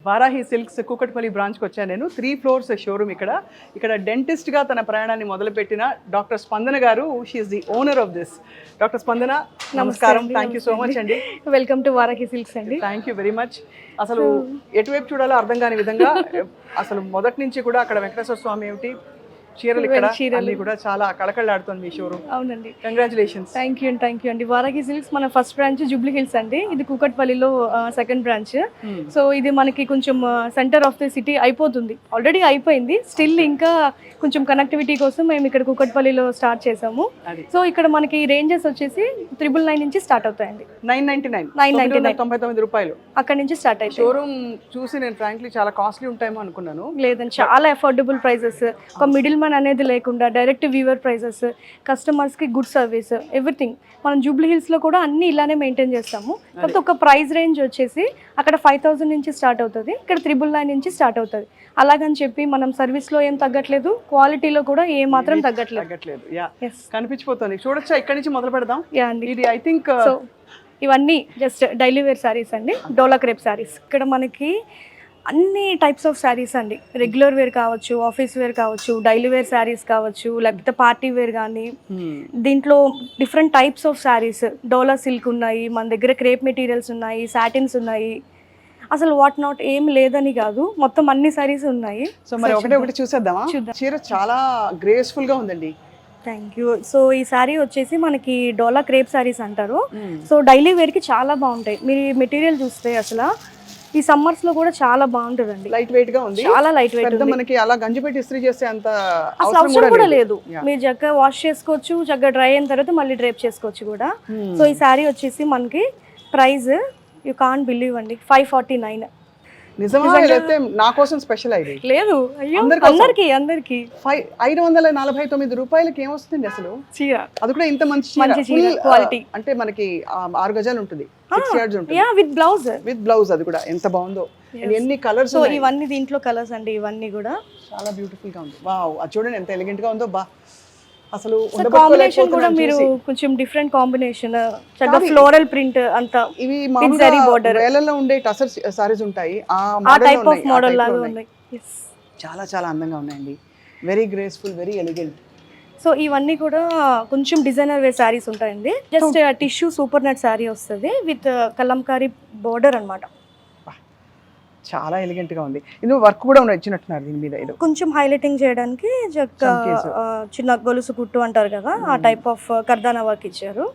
Varahi silks Kukatpally బ్రాంచ్కి వచ్చాను నేను. 3 floors షోరూమ్. ఇక్కడ డెంటిస్ట్గా తన ప్రయాణాన్ని మొదలుపెట్టిన డాక్టర్ స్పందన గారు, she's the owner of this. Doctor Spandana, నమస్కారం. థ్యాంక్ యూ సో మచ్ అండి. వెల్కమ్ టు వారాహి సిల్క్స్ అండి. Thank you very much. అసలు ఎటువైపు చూడాలో అర్థం కాని విధంగా అసలు మొదటి నుంచి కూడా అక్కడ వెంకటేశ్వర స్వామి ఏమిటి, చీరలు ఇక్కడ అన్ని కూడా చాలా కళకళలాడుతుంది మీ షోరూమ్. అవునండి, కంగ్రాచులేషన్స్. థ్యాంక్ యూ అండి. వారాహి సిల్క్స్ మన ఫస్ట్ బ్రాంచ్ జూబ్లీ హిల్స్ అండి. ఇది కూకట్పల్లిలో సెకండ్ బ్రాంచ్. సో ఇది మనకి కొంచెం సెంటర్ ఆఫ్ ది సిటీ అయిపోతుంది, ఆల్రెడీ అయిపోయింది. స్టిల్ ఇంకా కొంచెం కనెక్టివిటీ కోసం మేము ఇక్కడ కూకట్పల్లిలో స్టార్ట్ చేసాము. సో ఇక్కడ మనకి రేంజెస్ వచ్చేసి 999 నుంచి స్టార్ట్ అవుతాయండి. 999 రూపాయలు అక్కడ నుంచి స్టార్ట్ అవుతాయి. షోరూమ్ చూసి నేను ఫ్రాంక్లీ చాలా కాస్ట్లీ ఉంటాయేమో అనుకున్నాను. లేదండి, చాలా అఫోర్డబుల్ ప్రైజెస్. ఒక మిడిల్ మ్యాన్ అనేది లేకుండా డైరెక్ట్ వీవర్ ప్రైజెస్, కస్టమర్స్కి గుడ్ సర్వీస్, ఎవ్రీథింగ్. మనం జూబ్లీ హిల్స్లో కూడా అన్ని ఇలానే మెయింటైన్ చేస్తాము. కాకపోతే ఒక ప్రైస్ రేంజ్ వచ్చేసి అక్కడ 5000 నుంచి స్టార్ట్ అవుతుంది, ఇక్కడ 999 నుంచి స్టార్ట్ అవుతుంది. అలాగని చెప్పి మనం సర్వీస్లో ఏం తగ్గట్లేదు, క్వాలిటీలో కూడా ఏ మాత్రం తగ్గట్లేదు. కనిపించిపోతుంది. చూడొచ్చా, ఇక్కడ నుంచి మొదలు పెడదాం. ఇది ఐ థింక్ ఇవన్నీ జస్ట్ డైలీ వేర్ శారీస్ అండి, డోలా క్రేప్ శారీస్. ఇక్కడ మనకి అన్ని టైప్స్ ఆఫ్ శారీస్ అండి. రెగ్యులర్ వేర్ కావచ్చు, ఆఫీస్ వేర్ కావచ్చు, డైలీ వేర్ శారీస్ కావచ్చు, లేకపోతే పార్టీ వేర్ కానీ. దీంట్లో different types of saris, dola silk ఉన్నాయి మన దగ్గర, క్రేప్ మెటీరియల్స్ ఉన్నాయి, సాటిన్స్ ఉన్నాయి. అసలు వాట్ నాట్ ఏం లేదని కాదు, మొత్తం అన్ని శారీస్ ఉన్నాయి. సో మరి ఒకటి చూసేద్దామా? చీర చాలా గ్రేస్ఫుల్ గా ఉందండి. Thank you. సో ఈ శారీ వచ్చేసి మనకి డోలా క్రేప్ శారీస్ అంటారు. సో డైలీ వేర్కి చాలా బాగుంటాయి. మీరు ఈ మెటీరియల్ చూస్తే అసలు ఈ సమ్మర్స్ లో కూడా చాలా బాగుంటుందండి. లైట్ వెయిట్ గా ఉంది, చాలా లైట్ వెయిట్. మనకి అలా గంజి పెట్టి ఇస్త్రీ చేస్తే అంత అవసరం కూడా లేదు. మీరు చక్కగా వాష్ చేసుకోవచ్చు, చక్కగా డ్రై అయిన తర్వాత మళ్ళీ డ్రైప్ చేసుకోవచ్చు కూడా. సో ఈ శారీ వచ్చేసి మనకి ప్రైస్ యూ కాంట్ బిలీవ్ అండి, 549. నిజమా? అయితే నా కోసం స్పెషల్ అయితే లేదు, అందరికి 549 రూపాయలకి ఏమొస్తుంది అసలు చీర? అది కూడా ఇంత మంచి క్వాలిటీ. అంటే మనకి 6 గజాలు ఉంటుంది, 6 yards ఉంటుంది, విత్ బ్లౌజ్. అది కూడా ఎంత బాగుందో, ఎన్ని కలర్స్. సో ఇవన్నీ దీంట్లో కలర్స్ అండి, ఇవన్నీ కూడా చాలా బ్యూటిఫుల్ గా ఉంది. వావ్, అది చూడండి ఎంత ఎలిగెంట్ గా ఉందో. బా, అసలు కాంబినేషన్ కూడా మీరు కొంచెం డిఫరెంట్ కాంబినేషన్, చక్కగా ఫ్లోరల్ ప్రింట్ అంతా. ఇవి మామూలుగా వేలల్లో ఉండే టసర్ సారీస్ ఉంటాయి, ఆ టైప్ ఆఫ్ మోడల్ లాగా ఉన్నాయి. చాలా చాలా అందంగా ఉన్నాయండి. Very graceful, very elegant. So ఇవన్నీ కూడా కొంచెం డిజైనర్ వే శారీస్ ఉంటాయండి. Just tissue super net sari వస్తుంది విత్ కలంకారీ బోర్డర్ అన్నమాట. చాలా ఎలిగెంట్ గా ఉంది. ఇందులో వర్క్ కూడా ఇచ్చినట్టున్నారు దీని మీద. ఇది కొంచెం హైలైటింగ్ చేయడానికి చిన్న గొలుసు కుట్టు అంటారు కదా, ఆ టైప్ ఆఫ్ కర్దానా వర్క్ ఇచ్చారు.